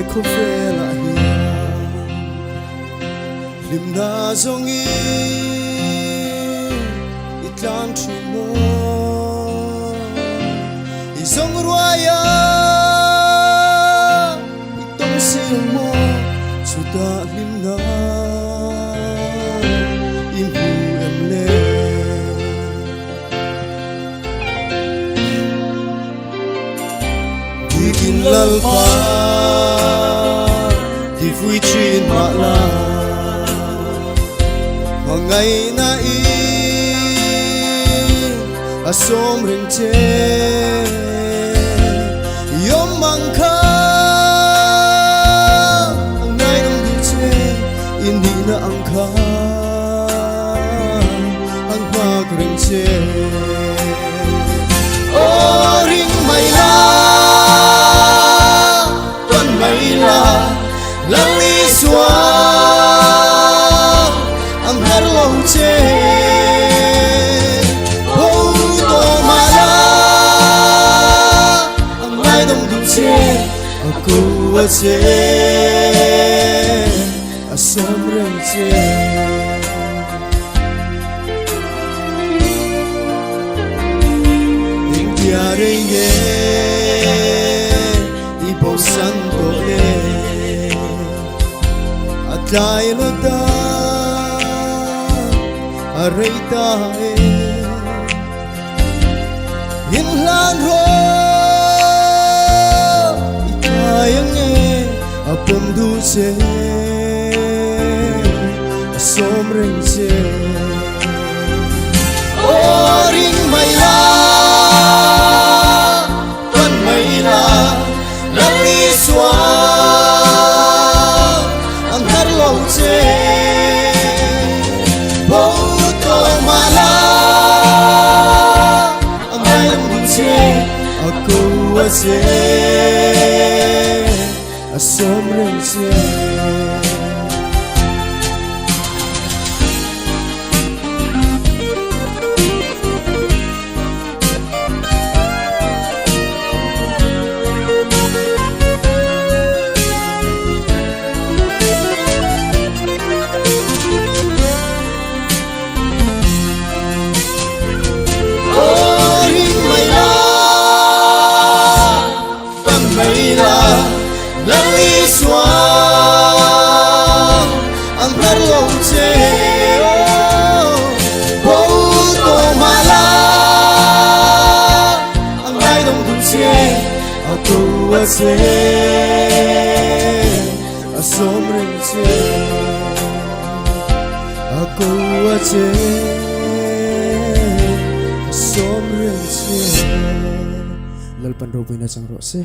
khô phê lại lim na dòng y ít lan chỉ mô ít dòng ruaya ít tông siêu mô chú ta lim na im hu em lên đi kinh lal pa đi vui chuyện mà la ngày na i asom rin che yom mang kha ang nay nam du che hindi na ang kha ang mag rin che o ring may la tuan may la lang iswa ang harlong che oh to mala ang nay dong du che aku wa che asom ren che ing dia renge ipo santo le atay lo da aray tae in lan ho itayang apom du che asom ren che o ring may la tuan may la lang iswa ang harlong che aku wa che asom ren che lang iswa ang harlong che oh to mala ang nay dong du che aku wa che asom ren che aku wa che asom ren che lalpan roboy na sang rose